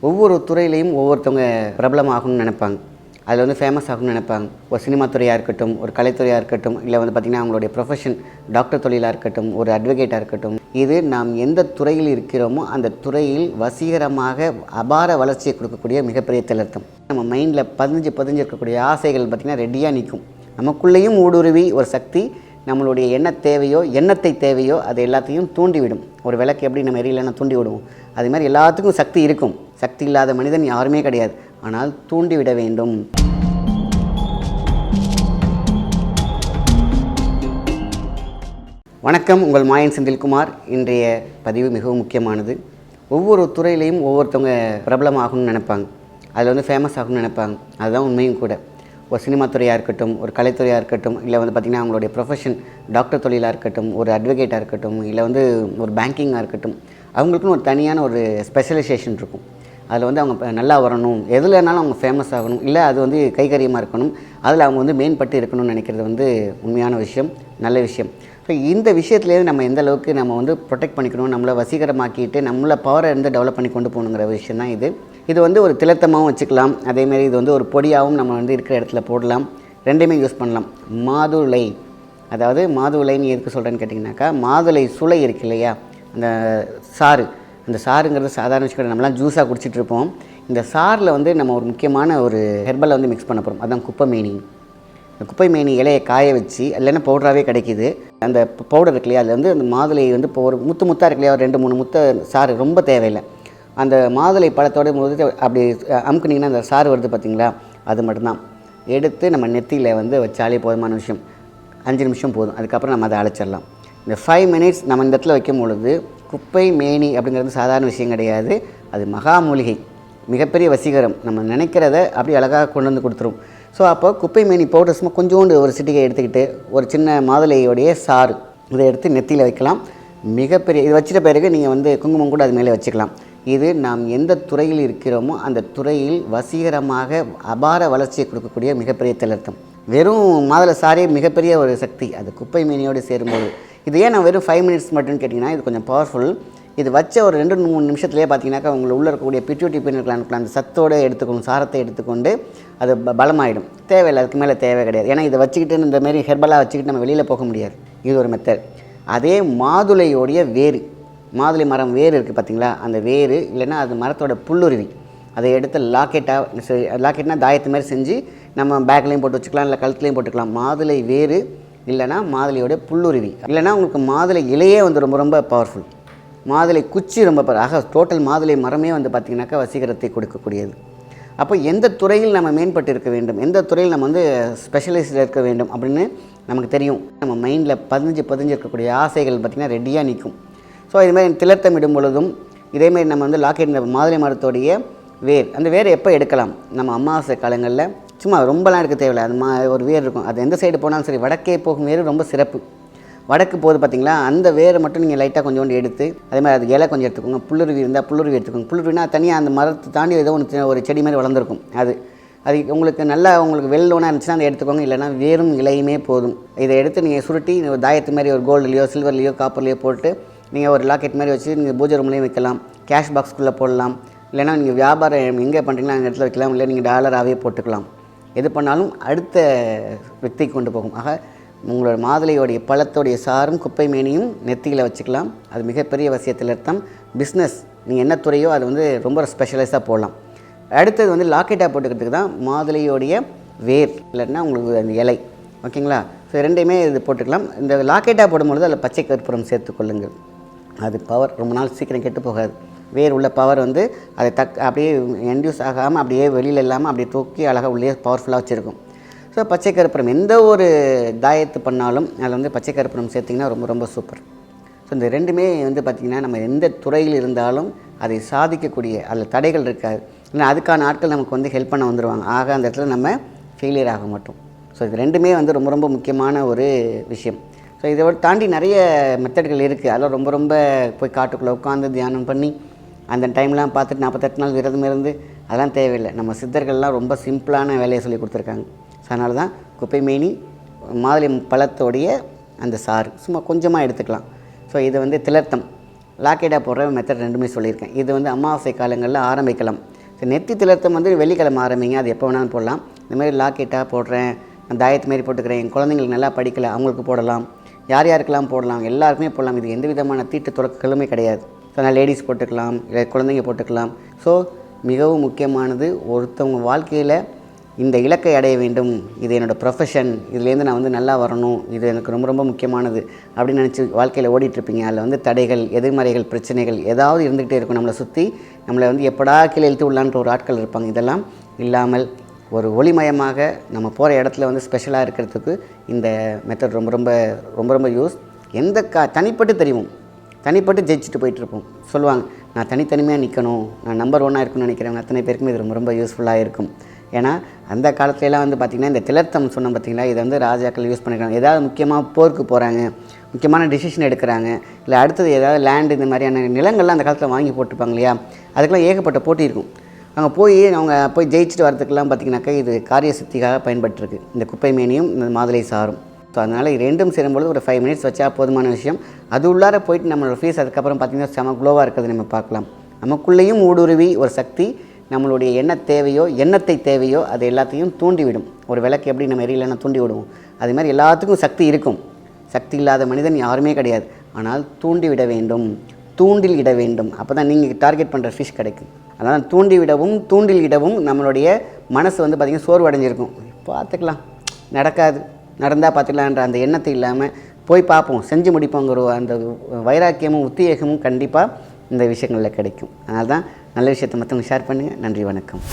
ஒவ்வொரு துறையிலையும் ஒவ்வொருத்தவங்க பிரபலமாகணும்னு நினைப்பாங்க. அதில் வந்து ஃபேமஸ் ஆகணும்னு நினைப்பாங்க. ஒரு சினிமா துறையாக இருக்கட்டும், ஒரு கலைத்துறையாக இருக்கட்டும், இல்லை வந்து பார்த்திங்கன்னா அவங்களுடைய ப்ரொஃபஷன் டாக்டர் தொழிலாக இருக்கட்டும், ஒரு அட்வொகேட்டாக இருக்கட்டும். இது நாம் எந்த துறையில் இருக்கிறோமோ அந்த துறையில் வசீகரமாக அபார வளர்ச்சியை கொடுக்கக்கூடிய மிகப்பெரிய திலர்த்தம். நம்ம மைண்டில் பதிஞ்சு இருக்கக்கூடிய ஆசைகள் பார்த்திங்கன்னா ரெடியாக நிற்கும். நமக்குள்ளேயும் ஊடுருவி ஒரு சக்தி நம்மளுடைய எண்ணத்தை தேவையோ அது எல்லாத்தையும் தூண்டிவிடும். ஒரு விளக்கு எப்படி நம்ம எரியலைன்னா தூண்டி விடுவோம், அது மாதிரி எல்லாத்துக்கும் சக்தி இருக்கும். சக்தி இல்லாத மனிதன் யாருமே கிடையாது. ஆனால் தூண்டிவிட வேண்டும். வணக்கம், உங்கள் மாயன் செந்தில்குமார். இன்றைய பதிவு மிகவும் முக்கியமானது. ஒவ்வொரு துறையிலையும் ஒவ்வொருத்தவங்க பிரபலமாகணும்னு நினைப்பாங்க. அதில் வந்து ஃபேமஸ் ஆகணும்னு நினைப்பாங்க. அதுதான் உண்மையும் கூட. ஒரு சினிமா துறையாக இருக்கட்டும், ஒரு கலைத்துறையாக இருக்கட்டும், இல்லை வந்து பார்த்திங்கன்னா அவங்களுடைய ப்ரொஃபஷன் டாக்டர் தொழிலாக இருக்கட்டும், ஒரு அட்வொகேட்டாக இருக்கட்டும், இல்லை வந்து ஒரு பேங்கிங்காக இருக்கட்டும், அவங்களுக்குன்னு ஒரு தனியான ஒரு ஸ்பெஷலைசேஷன் இருக்கும். அதில் வந்து அவங்க நல்லா வரணும், எதுலனாலும் அவங்க ஃபேமஸ் ஆகணும், இல்லை அது வந்து கைகரியமாக இருக்கணும், அதில் அவங்க வந்து மேம்பட்டு இருக்கணும்னு நினைக்கிறது வந்து உண்மையான விஷயம், நல்ல விஷயம். ஸோ இந்த விஷயத்துலேருந்து நம்ம எந்த அளவுக்கு நம்ம வந்து ப்ரொடெக்ட் பண்ணிக்கணும், நம்மளை வசீகரமாக்கிட்டு நம்மளை பவரை இருந்து டெவலப் பண்ணி கொண்டு போகணுங்கிற விஷயம் தான் இது. இது வந்து ஒரு திலத்தமாகவும் வச்சுக்கலாம், அதேமாரி இது வந்து ஒரு பொடியாகவும் நம்ம வந்து இருக்கிற இடத்துல போடலாம், ரெண்டையுமே யூஸ் பண்ணலாம். மாதுளை, அதாவது மாதுளைன்னு எதுக்கு சொல்கிறேன்னு கேட்டிங்கனாக்கா, மாதுளை சுளை இருக்கு இல்லையா, அந்த சாறு, அந்த சாறுங்கிறது சாதாரண விஷயம். நம்மளாம் ஜூஸாக குடிச்சிட்டு இருப்போம். இந்த சாரில் வந்து நம்ம ஒரு முக்கியமான ஒரு ஹெர்பலை வந்து மிக்ஸ் பண்ண போகிறோம். அதுதான் குப்பைமேனி. இந்த குப்பைமேனி இலையை காய வச்சு, இல்லைன்னா பவுடராகவே கிடைக்கிது. அந்த பவுடர் இருக்கு இல்லையா, அதில் வந்து அந்த மாதுளை வந்து இப்போ ஒரு முத்தாக இருக்கு இல்லையா, ஒரு 2-3 முத்தை சாறு ரொம்ப தேவையில்லை. அந்த மாதுளை பழத்தோட போது அப்படி அமுக்குனிங்கன்னா அந்த சாறு வருது பார்த்திங்களா, அது மட்டும்தான் எடுத்து நம்ம நெத்தியில் வந்து வச்சாலே போதுமான விஷயம். 5 நிமிஷம் போதும். அதுக்கப்புறம் நம்ம அதை அழைச்சிடலாம். இந்த 5 மினிட்ஸ் நம்ம இந்த இடத்துல வைக்கும் பொழுது, குப்பை மேனி அப்படிங்கிறது சாதாரண விஷயம் கிடையாது. அது மகா மூலிகை, மிகப்பெரிய வசீகரம். நம்ம நினைக்கிறத அப்படி அழகாக கொண்டு வந்து கொடுத்துரும். ஸோ அப்போ குப்பை மேனி பவுடர் சும்மா கொஞ்சோண்டு ஒரு சிட்டிகை எடுத்துக்கிட்டு, ஒரு சின்ன மாதுளையோடைய சாறு இதை எடுத்து நெத்தியில் வைக்கலாம். மிகப்பெரிய இது வச்சிட்ட பிறகு நீங்கள் வந்து குங்குமம் கூட அது மேலே வச்சுக்கலாம். இது நாம் எந்த துறையில் இருக்கிறோமோ அந்த துறையில் வசீகரமாக அபார வளர்ச்சியை கொடுக்கக்கூடிய மிகப்பெரிய திலர்த்தம். வெறும் மாதுளை சாரே மிகப்பெரிய ஒரு சக்தி, அது குப்பை மேனியோடு சேரும்போது. இது ஏன் நான் வெறும் 5 மினிட்ஸ் மட்டும்னு கேட்டிங்கன்னா, இது கொஞ்சம் பவர்ஃபுல். இது வச்ச ஒரு 2-3 நிமிஷத்துலேயே பார்த்தீங்கன்னாக்கா உங்களுக்கு உள்ளே இருக்கக்கூடிய பிட்யூட்டி பின்னுக்கலாம், அந்த சத்தோடு எடுத்துக்கணும், சாரத்தை எடுத்துக்கொண்டு அது பலமாயிடும். தேவையில்லை, அதுக்கு மேலே தேவை கிடையாது. ஏன்னா இதை வச்சுக்கிட்டு இந்த மாதிரி ஹெர்பலாக வச்சுக்கிட்டு நம்ம வெளியில் போக முடியாது. இது ஒரு மெத்தட். அதே மாதுளையோடைய வேறு, மாதுளை மரம் வேறு இருக்குது பார்த்திங்களா, அந்த வேறு இல்லைன்னா அது மரத்தோட புல்லுருவி, அதை எடுத்து லாக்கெட்னா தாயத்து மாதிரி செஞ்சு நம்ம பேக்லேயும் போட்டு வச்சுக்கலாம், இல்லை கழுத்துலேயும் போட்டுக்கலாம். மாதுளை வேறு இல்லைனா மாதுளையோட புல்லுருவி, இல்லைனா உங்களுக்கு மாதுளை இலையே வந்து ரொம்ப ரொம்ப பவர்ஃபுல். மாதுளை குச்சி ரொம்ப டோட்டல் மாதுளை மரமே வந்து பார்த்திங்கனாக்கா வசீகரத்தை கொடுக்கக்கூடியது. அப்போ எந்த துறையில் நம்ம மேம்பட்டு இருக்க வேண்டும், எந்த துறையில் நம்ம வந்து ஸ்பெஷலைஸ்டாக இருக்க வேண்டும் அப்படின்னு நமக்கு தெரியும். நம்ம மைண்டில் பதிஞ்சு இருக்கக்கூடிய ஆசைகள் பார்த்திங்கன்னா ரெடியாக நிற்கும். ஸோ இதுமாதிரி திலர்த்தம் இடும் பொழுதும் இதேமாதிரி நம்ம வந்து லாக்கெட் மாதுளை மரத்தோடைய வேர், அந்த வேரை எப்போ எடுக்கலாம், நம்ம அமாவாசை காலங்களில் சும்மா ரொம்பலாம் எடுக்க தேவையில்லை. அது ஒரு வேர் இருக்கும், அது எந்த சைடு போனாலும் சரி, வடக்கே போகும் வேர் ரொம்ப சிறப்பு. வடக்கு போகுது பார்த்திங்களா, அந்த வேரை மட்டும் நீங்கள் லைட்டாக கொஞ்சோண்டு எடுத்து, அதே மாதிரி அது இலை கொஞ்சம் எடுத்துக்கோங்க. புல்லுருவி இருந்தால் புல்லுருவி எடுத்துக்கோங்க. புல்லுருவினா தனியாக அந்த மரத்தை தாண்டி ஏதோ ஒரு செடி மாதிரி வளர்ந்துருக்கும். அது உங்களுக்கு நல்லா உங்களுக்கு வெள்ளோனா இருந்துச்சுன்னா அதை எடுத்துக்கோங்க, இல்லைனா வேரும் இலையுமே போதும். இதை எடுத்து நீங்கள் சுருட்டி ஒரு தாயத்து மாதிரி ஒரு கோல்டுலேயோ சில்வர்லேயோ காப்பர்லேயோ போட்டு நீங்கள் ஒரு லாக்கெட் மாதிரி வச்சு நீங்கள் பூஜை ரூம்லேயும் வைக்கலாம், கேஷ் பாக்ஸ்குள்ளே போடலாம், இல்லைனா நீங்கள் வியாபாரம் எங்கே பண்ணுறீங்களோ அந்த இடத்துல வைக்கலாம், இல்லை நீங்கள் டாலராகவே போட்டுக்கலாம். எது பண்ணாலும் அடுத்த வித்தைக்கு கொண்டு போகும். ஆக உங்களோட மாதுளையோடைய பழத்தோடைய சாரும் குப்பை மேனியும் நெத்தியில் வச்சுக்கலாம். அது மிகப்பெரிய வசியத்தில் அர்த்தம். பிஸ்னஸ் நீங்கள் என்ன துறையோ அது வந்து ரொம்ப ஸ்பெஷலைஸாக போடலாம். அடுத்தது வந்து லாக்கெட்டாக போட்டுக்கிறதுக்கு தான் மாதுளையோடைய வேர் இல்லைன்னா உங்களுக்கு அந்த இலை, ஓகேங்களா. ஸோ ரெண்டையுமே இது போட்டுக்கலாம். இந்த லாக்கெட்டாக போடும்பொழுது அதில் பச்சை கற்பூரம் சேர்த்துக்கொள்ளுங்கள். அது பவர் ரொம்ப நாள் சீக்கிரம் கெட்டு போகாது. வேர் உள்ள பவர் வந்து அதை அப்படியே இன்டியூஸ் ஆகாமல் அப்படியே வெளியில் இல்லாமல் அப்படியே தூக்கி அழகாக உள்ளே பவர்ஃபுல்லாக வச்சுருக்கும். ஸோ பச்சை கற்பூரம் எந்த ஒரு தாயத்து பண்ணாலும் அதில் வந்து பச்சை கற்பூரம் சேர்த்திங்கன்னா ரொம்ப ரொம்ப சூப்பர். ஸோ இந்த ரெண்டுமே வந்து பார்த்திங்கன்னா நம்ம எந்த துறையில் இருந்தாலும் அதை சாதிக்கக்கூடிய அதில் தடைகள் இருக்காது. இல்லை அதுக்கான ஆட்கள் நமக்கு வந்து ஹெல்ப் பண்ண வந்துடுவாங்க. ஆக அந்த இடத்துல நம்ம ஃபெயிலியர் ஆக மாட்டோம். ஸோ இது ரெண்டுமே வந்து ரொம்ப ரொம்ப முக்கியமான ஒரு விஷயம். ஸோ இதை தாண்டி நிறைய மெத்தட்கள் இருக்குது. அதெல்லாம் ரொம்ப ரொம்ப போய் காட்டுக்குள்ளே உட்காந்து தியானம் பண்ணி அந்த டைம்லாம் பார்த்துட்டு 48 நாள் விரதம் இருந்து அதெல்லாம் தேவையில்லை. நம்ம சித்தர்கள்லாம் ரொம்ப சிம்பிளான வேலையை சொல்லி கொடுத்துருக்காங்க. ஸோ அதனால தான் குப்பை மேனி மாதுளை பழத்தோடைய அந்த சாறு சும்மா கொஞ்சமாக எடுத்துக்கலாம். ஸோ இது வந்து திலர்த்தம் லாக்கெட்டாக போடுற மெத்தட் ரெண்டுமே சொல்லியிருக்கேன். இது வந்து அமாவாசை காலங்களில் ஆரம்பிக்கலாம். ஸோ நெத்தி திலர்த்தம் வந்து வெள்ளிக்கிழமை ஆரம்பிங்க, அது எப்போ வேணாலும் போடலாம். இந்த மாதிரி லாக்கெட்டாக போடுறேன், நான் தாயத்து மாரி போட்டுக்கிறேன், என் குழந்தைங்களுக்கு நல்லா படிக்கலை அவங்களுக்கு போடலாம், யார் யாருக்கெல்லாம் போடலாம், எல்லாருக்குமே போடலாம். இது எந்த விதமான தீட்டு துறக்கலுமே கிடையாது. ஸோ நான் லேடிஸ் போட்டுக்கலாம், இல்லை குழந்தைங்க போட்டுக்கலாம். ஸோ மிகவும் முக்கியமானது, ஒருத்தவங்க வாழ்க்கையில் இந்த இலக்கை அடைய வேண்டும், இது என்னோடய ப்ரொஃபஷன், இதுலேருந்து நான் வந்து நல்லா வரணும், இது எனக்கு ரொம்ப ரொம்ப முக்கியமானது அப்படின்னு நினச்சி வாழ்க்கையில் ஓடிட்டுருப்பீங்க. அதில் வந்து தடைகள், எதிர்மறைகள், பிரச்சனைகள் ஏதாவது இருந்துகிட்டே இருக்கும். நம்மளை சுற்றி நம்மளை வந்து எப்படா கீழே இழுத்து விடலான்ற ஒரு ஆட்கள் இருப்பாங்க. இதெல்லாம் இல்லாமல் ஒரு ஒளிமயமாக நம்ம போகிற இடத்துல வந்து ஸ்பெஷலாக இருக்கிறதுக்கு இந்த மெத்தட் ரொம்ப ரொம்ப ரொம்ப ரொம்ப யூஸ். எந்த தனிப்பட்டு தெரியும், தனிப்பட்டு ஜெயிச்சுட்டு போயிட்டுருப்போம். சொல்லுவாங்க, நான் தனித்தனிமையாக நிற்கணும், நான் நம்பர் 1 இருக்கணும்னு நினைக்கிறேன். அத்தனை பேருக்குமே இது ரொம்ப ரொம்ப யூஸ்ஃபுல்லாக இருக்கும். ஏன்னா அந்த காலத்துலலாம் வந்து பார்த்திங்கன்னா இந்த திலர்த்தம் சொன்னோம் பார்த்திங்களா, இதை வந்து ராஜாக்கள் யூஸ் பண்ணிக்கிறாங்க. ஏதாவது முக்கியமாக போருக்கு போகிறாங்க, முக்கியமான டிசிஷன் எடுக்கிறாங்க, இல்லை அடுத்தது ஏதாவது லேண்டு இந்த மாதிரியான நிலங்கள்லாம் அந்த காலத்தில் வாங்கி போட்டிருப்பாங்க இல்லையா, அதுக்கெல்லாம் ஏகப்பட்ட போட்டி இருக்கும். அங்கே அவங்க போய் ஜெயிச்சுட்டு வரதுக்கெல்லாம் பார்த்திங்கனாக்கா இது காரிய சித்திக்காக பயன்பட்டுருக்கு, இந்த குப்பை மேனியும் இந்த மாதுளை சாரும். ஸோ அதனால் ரெண்டும் சேரும்பொழுது ஒரு 5 மினிட்ஸ் வச்சா போதுமான விஷயம். அது உள்ளார போயிட்டு நம்மளோட ஃபேஸ் அதுக்கப்புறம் பார்த்திங்கன்னா செம க்ளோவாக இருக்கிறது நம்ம பார்க்கலாம். நமக்குள்ளேயும் ஊடுருவி ஒரு சக்தி நம்மளுடைய எண்ணத்தை தேவையோ அது எல்லாத்தையும் தூண்டிவிடும். ஒரு விளக்கு எப்படி நம்ம எரியலைன்னா தூண்டி விடுவோம், அது மாதிரி எல்லாத்துக்கும் சக்தி இருக்கும். சக்தி இல்லாத மனிதன் யாருமே கிடையாது. ஆனால் தூண்டிவிட வேண்டும், தூண்டில் இட வேண்டும். அப்போ தான் நீங்கள் டார்கெட் பண்ணுற ஃபிஷ் கிடைக்கும். அதனால் தூண்டிவிடவும் தூண்டில் இடவும் நம்மளுடைய மனசு வந்து பார்த்திங்கன்னா சோர்வடைஞ்சிருக்கும். பார்த்துக்கலாம், நடக்காது, நடந்தால் பார்த்துக்கலான்ற அந்த எண்ணத்தை இல்லாமல் போய் பார்ப்போம், செஞ்சு முடிப்போங்கிற அந்த வைராக்கியமும் உத்வேகமும் கண்டிப்பாக இந்த விஷயங்களில் கிடைக்கும். அதனால தான் நல்ல விஷயத்தை மற்றவங்க ஷேர் பண்ணுங்கள். நன்றி, வணக்கம்.